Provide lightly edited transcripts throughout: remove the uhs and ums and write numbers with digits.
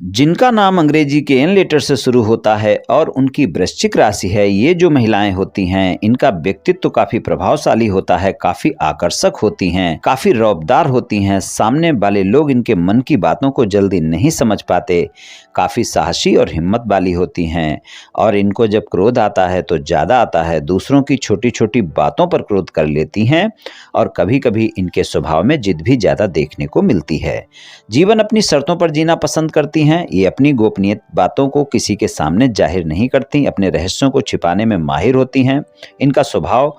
जिनका नाम अंग्रेजी के एन लेटर से शुरू होता है और उनकी वृश्चिक राशि है, ये जो महिलाएं होती हैं, इनका व्यक्तित्व तो काफी प्रभावशाली होता है, काफी आकर्षक होती हैं, काफी रौबदार होती हैं। सामने वाले लोग इनके मन की बातों को जल्दी नहीं समझ पाते, काफी साहसी और हिम्मत वाली होती हैं। और इनको जब क्रोध आता है तो ज्यादा आता है, दूसरों की छोटी छोटी बातों पर क्रोध कर लेती हैं और कभी कभी इनके स्वभाव में जिद भी ज्यादा देखने को मिलती है। जीवन अपनी शर्तों पर जीना पसंद करती हैं। ये अपनी गोपनीय बातों को किसी के सामने जाहिर नहीं करती, अपने रहस्यों को छिपाने में माहिर होती हैं। इनका स्वभाव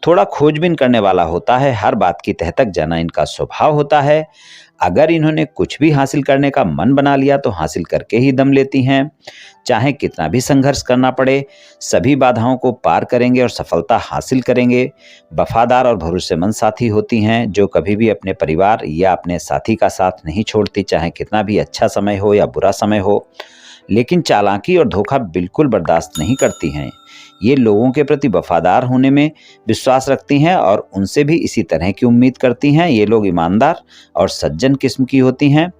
थोड़ा खोजबीन करने वाला होता है, हर बात की तह तक जाना इनका स्वभाव होता है। अगर इन्होंने कुछ भी हासिल करने का मन बना लिया तो हासिल करके ही दम लेती हैं, चाहे कितना भी संघर्ष करना पड़े, सभी बाधाओं को पार करेंगे और सफलता हासिल करेंगे। वफादार और भरोसेमंद साथी होती हैं, जो कभी भी अपने परिवार या अपने साथी का साथ नहीं छोड़ती, चाहे कितना भी अच्छा समय हो या बुरा समय हो। लेकिन चालाकी और धोखा बिल्कुल बर्दाश्त नहीं करती हैं। ये लोगों के प्रति वफादार होने में विश्वास रखती हैं और उनसे भी इसी तरह की उम्मीद करती हैं। ये लोग ईमानदार और सज्जन किस्म की होती हैं।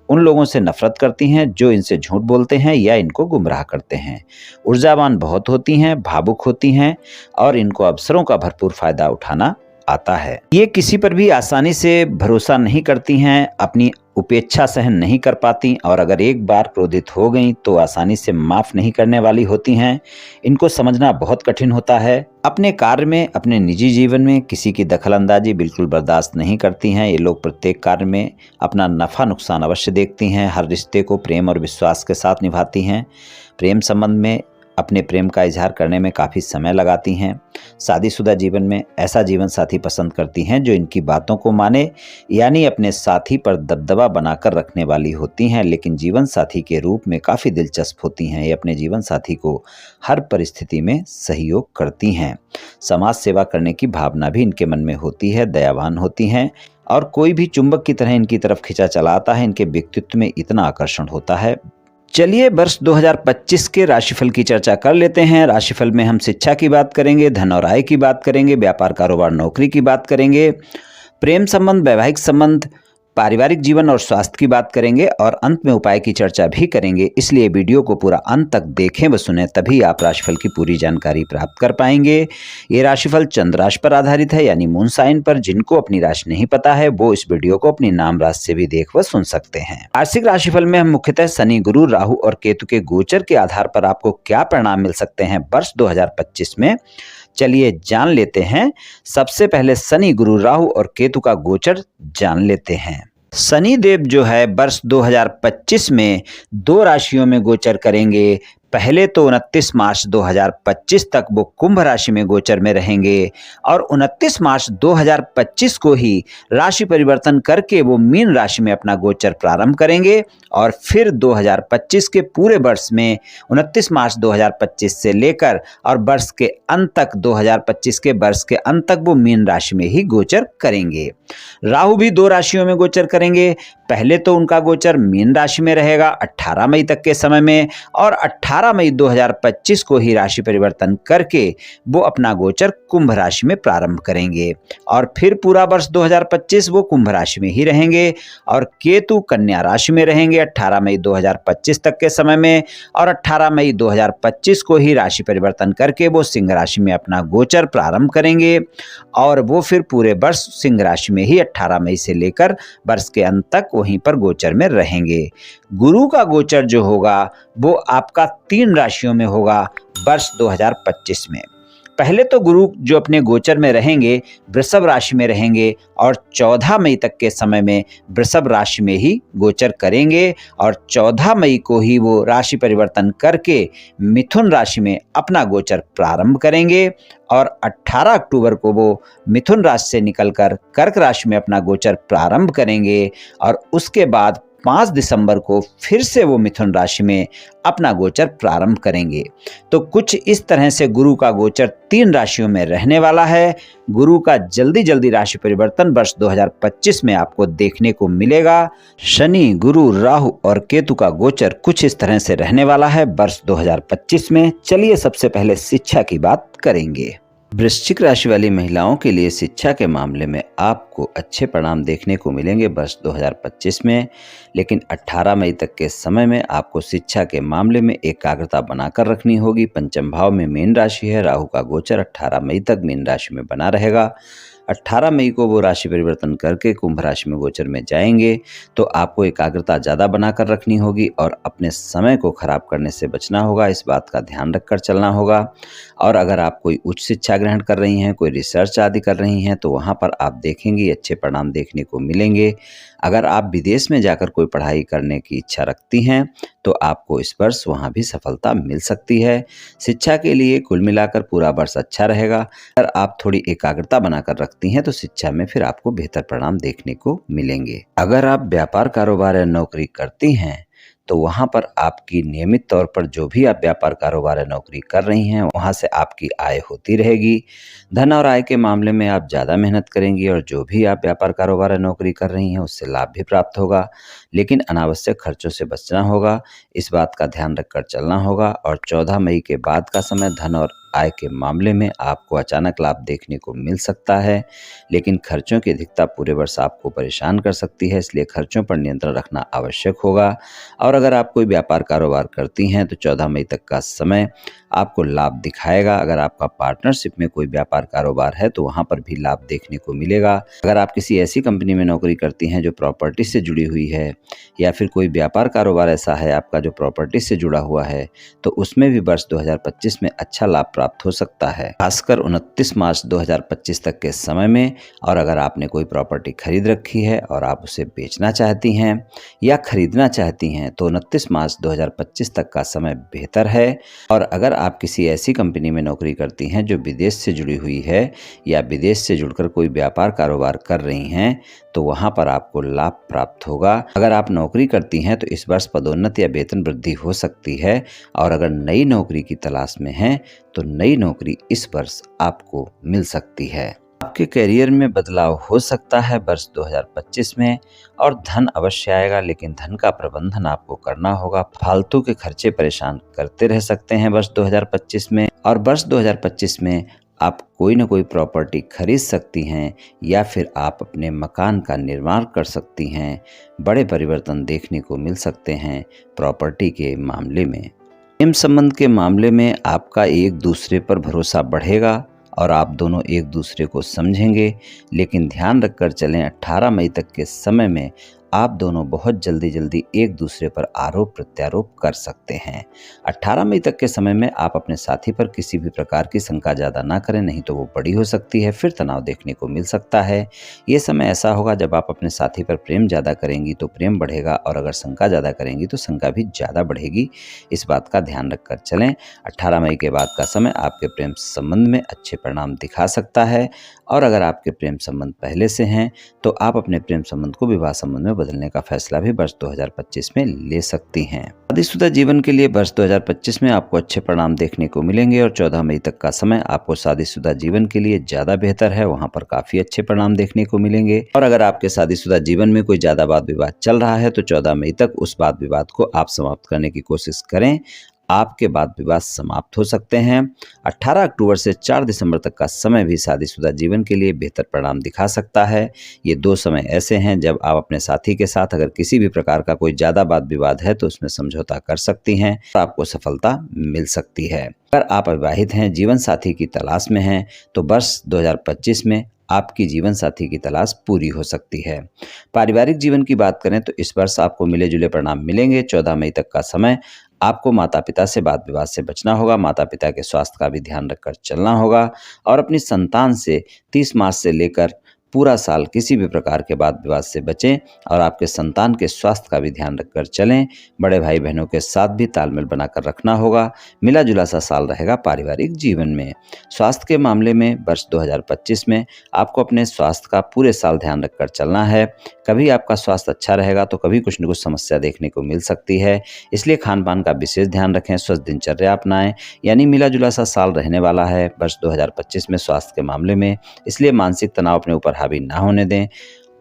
उन लोगों से नफरत करती हैं जो इनसे झूठ बोलते हैं या इनको गुमराह करते हैं। ऊर्जावान बहुत होती हैं, भावुक होती हैं और इनको अवसरों का भरपूर फायदा उठाना आता है। ये किसी पर भी आसानी से भरोसा नहीं करती हैं, अपनी उपेक्षा सहन नहीं कर पाती और अगर एक बार क्रोधित हो गई तो आसानी से माफ नहीं करने वाली होती हैं। इनको समझना बहुत कठिन होता है। अपने कार्य में, अपने निजी जीवन में किसी की दखलंदाजी बिल्कुल बर्दाश्त नहीं करती हैं। ये लोग प्रत्येक कार्य में अपना नफा नुकसान अवश्य देखती हैं। हर रिश्ते को प्रेम और विश्वास के साथ निभाती हैं। प्रेम संबंध में अपने प्रेम का इजहार करने में काफ़ी समय लगाती हैं। शादीशुदा जीवन में ऐसा जीवन साथी पसंद करती हैं जो इनकी बातों को माने, यानी अपने साथी पर दबदबा बनाकर रखने वाली होती हैं। लेकिन जीवन साथी के रूप में काफ़ी दिलचस्प होती हैं। ये अपने जीवन साथी को हर परिस्थिति में सहयोग करती हैं। समाज सेवा करने की भावना भी इनके मन में होती है, दयावान होती हैं और कोई भी चुंबक की तरह इनकी तरफ खिंचा चला आता है। इनके व्यक्तित्व में इतना आकर्षण होता है। चलिए वर्ष 2025 के राशिफल की चर्चा कर लेते हैं। राशिफल में हम शिक्षा की बात करेंगे, धन और आय की बात करेंगे, व्यापार कारोबार नौकरी की बात करेंगे, प्रेम संबंध, वैवाहिक संबंध, पारिवारिक जीवन और स्वास्थ्य की बात करेंगे और अंत में उपाय की चर्चा भी करेंगे। इसलिए वीडियो को पूरा अंत तक देखें व सुनें, तभी आप राशिफल की पूरी जानकारी प्राप्त कर पाएंगे। ये राशिफल चंद्र राशि पर आधारित है, यानी मून साइन पर। जिनको अपनी राशि नहीं पता है वो इस वीडियो को अपनी नाम राशि से भी देख व सुन सकते हैं। वार्षिक राशिफल में हम मुख्यतः शनि, गुरु, राहु और केतु के गोचर के आधार पर आपको क्या परिणाम मिल सकते हैं वर्ष 2025 में, चलिए जान लेते हैं। सबसे पहले शनि, गुरु, राहु और केतु का गोचर जान लेते हैं। शनि देव जो है वर्ष 2025 में 2 राशियों में गोचर करेंगे। पहले तो 29 मार्च 2025 तक वो कुंभ राशि में गोचर में रहेंगे और 29 मार्च 2025 को ही राशि परिवर्तन करके वो मीन राशि में अपना गोचर प्रारंभ करेंगे और फिर 2025 के पूरे वर्ष में 29 मार्च 2025 से लेकर और वर्ष के अंत तक, 2025 के वर्ष के अंत तक वो मीन राशि में ही गोचर करेंगे। राहु भी 2 राशियों में गोचर करेंगे। पहले तो उनका गोचर मीन राशि में रहेगा 18 मई तक के समय में और 18 मई 2025 को ही राशि परिवर्तन करके वो अपना गोचर कुंभ राशि में प्रारंभ करेंगे और फिर पूरा वर्ष 2025 वो कुंभ राशि में ही रहेंगे। और केतु कन्या राशि में रहेंगे 18 मई 2025 तक के समय में और 18 मई 2025 को ही राशि परिवर्तन करके वो सिंह राशि में अपना गोचर प्रारंभ करेंगे और वो फिर पूरे वर्ष सिंह राशि में ही 18 मई से लेकर वर्ष के अंत तक वहीं पर गोचर में रहेंगे। गुरु का गोचर जो होगा वो आपका 3 राशियों में होगा वर्ष 2025 में। पहले तो गुरु जो अपने गोचर में रहेंगे वृषभ राशि में रहेंगे और 14 मई तक के समय में वृषभ राशि में ही गोचर करेंगे और 14 मई को ही वो राशि परिवर्तन करके मिथुन राशि में अपना गोचर प्रारंभ करेंगे और 18 अक्टूबर को वो मिथुन राशि से निकलकर कर्क राशि में अपना गोचर प्रारंभ करेंगे और उसके बाद 5 दिसंबर को फिर से वो मिथुन राशि में अपना गोचर प्रारंभ करेंगे। तो कुछ इस तरह से गुरु का गोचर 3 राशियों में रहने वाला है। गुरु का जल्दी जल्दी राशि परिवर्तन वर्ष 2025 में आपको देखने को मिलेगा। शनि, गुरु, राहु और केतु का गोचर कुछ इस तरह से रहने वाला है वर्ष 2025 में। चलिए सबसे पहले शिक्षा की बात करेंगे। वृश्चिक राशि वाली महिलाओं के लिए शिक्षा के मामले में आपको अच्छे परिणाम देखने को मिलेंगे वर्ष 2025 में, लेकिन 18 मई तक के समय में आपको शिक्षा के मामले में एकाग्रता बनाकर रखनी होगी। पंचम भाव में मीन राशि है, राहु का गोचर 18 मई तक मीन राशि में बना रहेगा। 18 मई को वो राशि परिवर्तन करके कुंभ राशि में गोचर में जाएंगे, तो आपको एकाग्रता ज़्यादा बनाकर रखनी होगी और अपने समय को खराब करने से बचना होगा। इस बात का ध्यान रखकर चलना होगा। और अगर आप कोई उच्च शिक्षा ग्रहण कर रही हैं, कोई रिसर्च आदि कर रही हैं, तो वहाँ पर आप देखेंगी अच्छे परिणाम देखने को मिलेंगे। अगर आप विदेश में जाकर कोई पढ़ाई करने की इच्छा रखती हैं, तो आपको इस वर्ष वहाँ भी सफलता मिल सकती है। शिक्षा के लिए कुल मिलाकर पूरा वर्ष अच्छा रहेगा। अगर आप थोड़ी एकाग्रता बनाकर रखती हैं, तो शिक्षा में फिर आपको बेहतर परिणाम देखने को मिलेंगे। अगर आप व्यापार, कारोबार या नौकरी करती हैं, तो वहाँ पर आपकी नियमित तौर पर जो भी आप व्यापार, कारोबार या नौकरी कर रही हैं, वहाँ से आपकी आय होती रहेगी। धन और आय के मामले में आप ज़्यादा मेहनत करेंगी और जो भी आप व्यापार, कारोबार या नौकरी कर रही हैं, उससे लाभ भी प्राप्त होगा, लेकिन अनावश्यक खर्चों से बचना होगा। इस बात का ध्यान रखकर चलना होगा। और 14 मई के बाद का समय धन और आय के मामले में आपको अचानक लाभ देखने को मिल सकता है, लेकिन खर्चों की अधिकता पूरे वर्ष आपको परेशान कर सकती है, इसलिए खर्चों पर नियंत्रण रखना आवश्यक होगा। और अगर आप कोई व्यापार, कारोबार करती हैं, तो 14 मई तक का समय आपको लाभ दिखाएगा। अगर आपका पार्टनरशिप में कोई व्यापार, कारोबार है, तो वहाँ पर भी लाभ देखने को मिलेगा। अगर आप किसी ऐसी कंपनी में नौकरी करती हैं जो प्रॉपर्टी से जुड़ी हुई है, या फिर कोई व्यापार, कारोबार ऐसा है आपका जो प्रॉपर्टी से जुड़ा हुआ है, तो उसमें भी वर्ष 2025 में अच्छा लाभ प्राप्त हो सकता है, खासकर 29 मार्च 2025 तक के समय में। और अगर आपने कोई प्रॉपर्टी खरीद रखी है और आप उसे बेचना चाहती हैं या खरीदना चाहती हैं, तो 29 मार्च 2025 तक का समय बेहतर है। और अगर आप किसी ऐसी कंपनी में नौकरी करती हैं जो विदेश से जुड़ी हुई है, या विदेश से जुड़कर कोई व्यापार, कारोबार कर रही हैं, तो वहाँ पर आपको लाभ प्राप्त होगा। अगर आप नौकरी करती हैं, तो इस वर्ष पदोन्नति या वेतन वृद्धि हो सकती है। और अगर नई नौकरी की तलाश में हैं, तो नई नौकरी इस वर्ष आपको मिल सकती है। आपके करियर में बदलाव हो सकता है वर्ष 2025 में, और धन अवश्य आएगा, लेकिन धन का प्रबंधन आपको करना होगा। फालतू के खर्चे परेशान करते रह सकते हैं वर्ष 2025 में। और वर्ष 2025 में आप कोई न कोई प्रॉपर्टी खरीद सकती हैं, या फिर आप अपने मकान का निर्माण कर सकती हैं। बड़े परिवर्तन देखने को मिल सकते हैं प्रॉपर्टी के मामले में। प्रेम संबंध के मामले में आपका एक दूसरे पर भरोसा बढ़ेगा और आप दोनों एक दूसरे को समझेंगे, लेकिन ध्यान रखकर चलें 18 मई तक के समय में आप दोनों बहुत जल्दी एक दूसरे पर आरोप प्रत्यारोप कर सकते हैं। 18 मई तक के समय में आप अपने साथी पर किसी भी प्रकार की शंका ज़्यादा ना करें, नहीं तो वो बड़ी हो सकती है, फिर तनाव देखने को मिल सकता है। ये समय ऐसा होगा जब आप अपने साथी पर प्रेम ज़्यादा करेंगी तो प्रेम बढ़ेगा, और अगर शंका ज़्यादा करेंगी तो शंका भी ज़्यादा बढ़ेगी। इस बात का ध्यान रखकर चलें। 18 मई के बाद का समय आपके प्रेम संबंध में अच्छे परिणाम दिखा सकता है। और अगर आपके प्रेम संबंध पहले से हैं, तो आप अपने प्रेम संबंध को विवाह संबंध में बदलने का फैसला भी वर्ष 2025 में ले सकती हैं। शादीशुदा जीवन के लिए वर्ष 2025 में आपको अच्छे परिणाम देखने को मिलेंगे, और 14 मई तक का समय आपको शादीशुदा जीवन के लिए ज्यादा बेहतर है, वहां पर काफी अच्छे परिणाम देखने को मिलेंगे। और अगर आपके शादीशुदा जीवन में कोई ज्यादा वाद विवाद चल रहा है, तो 14 मई तक उस वाद विवाद को आप समाप्त करने की कोशिश करें। आपके वाद विवाद समाप्त हो सकते हैं। 18 अक्टूबर से 4 दिसंबर तक का समय भी शादीशुदा जीवन के लिए बेहतर परिणाम दिखा सकता है। ये 2 समय ऐसे हैं जब आप अपने साथी के साथ अगर किसी भी प्रकार का कोई ज़्यादा वाद विवाद है, तो उसमें समझौता कर सकती हैं और आपको सफलता मिल सकती है। अगर आप अविवाहित हैं, जीवन साथी की तलाश में हैं, तो वर्ष 2025 में आपकी जीवन साथी की तलाश पूरी हो सकती है। पारिवारिक जीवन की बात करें तो इस वर्ष आपको मिले जुले परिणाम मिलेंगे। 14 मई तक का समय आपको माता पिता से वाद विवाद से बचना होगा, माता पिता के स्वास्थ्य का भी ध्यान रखकर चलना होगा, और अपनी संतान से 30 मार्च से लेकर पूरा साल किसी भी प्रकार के वाद विवाद से बचें, और आपके संतान के स्वास्थ्य का भी ध्यान रखकर चलें। बड़े भाई बहनों के साथ भी तालमेल बनाकर रखना होगा। मिला जुला सा साल रहेगा पारिवारिक जीवन में। स्वास्थ्य के मामले में वर्ष 2025 में आपको अपने स्वास्थ्य का पूरे साल ध्यान रखकर चलना है। कभी आपका स्वास्थ्य अच्छा रहेगा तो कभी कुछ न कुछ समस्या देखने को मिल सकती है, इसलिए खान पान का विशेष ध्यान रखें, स्वस्थ दिनचर्या अपनाएं। यानी मिला जुला सा साल रहने वाला है वर्ष 2025 में स्वास्थ्य के मामले में, इसलिए मानसिक तनाव अपने ऊपर हावी ना होने दें।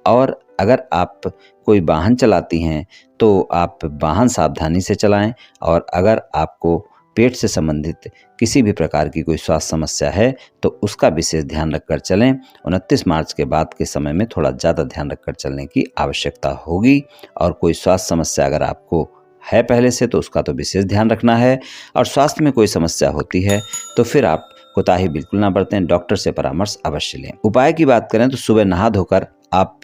और अगर आप कोई वाहन चलाती हैं, तो आप वाहन सावधानी से चलाएं, और अगर आपको पेट से संबंधित किसी भी प्रकार की कोई स्वास्थ्य समस्या है तो उसका विशेष ध्यान रखकर चलें। 29 मार्च के बाद के समय में थोड़ा ज़्यादा ध्यान रखकर चलने की आवश्यकता होगी। और कोई स्वास्थ्य समस्या अगर आपको है पहले से तो उसका तो विशेष ध्यान रखना है, और स्वास्थ्य में कोई समस्या होती है तो फिर आप कोताही बिल्कुल ना बरतें, डॉक्टर से परामर्श अवश्य लें। उपाय की बात करें तो सुबह नहा धोकर आप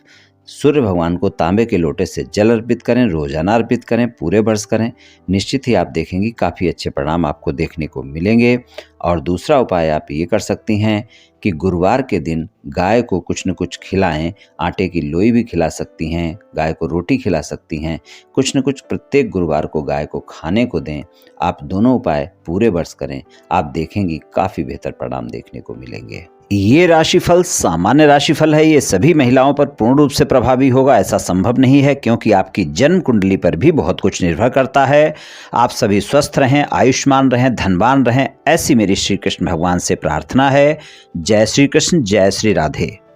सूर्य भगवान को तांबे के लोटे से जल अर्पित करें, रोजाना अर्पित करें, पूरे वर्ष करें। निश्चित ही आप देखेंगी काफ़ी अच्छे परिणाम आपको देखने को मिलेंगे। और दूसरा उपाय आप ये कर सकती हैं कि गुरुवार के दिन गाय को कुछ न कुछ खिलाएं। आटे की लोई भी खिला सकती हैं, गाय को रोटी खिला सकती हैं, कुछ न कुछ प्रत्येक गुरुवार को गाय को खाने को दें। आप दोनों उपाय पूरे वर्ष करें, आप देखेंगी काफ़ी बेहतर परिणाम देखने को मिलेंगे। ये राशिफल सामान्य राशिफल है, ये सभी महिलाओं पर पूर्ण रूप से प्रभावी होगा ऐसा संभव नहीं है, क्योंकि आपकी जन्म कुंडली पर भी बहुत कुछ निर्भर करता है। आप सभी स्वस्थ रहें, आयुष्मान रहें, धनवान रहें, ऐसी मेरी श्री कृष्ण भगवान से प्रार्थना है। जय श्री कृष्ण, जय श्री राधे।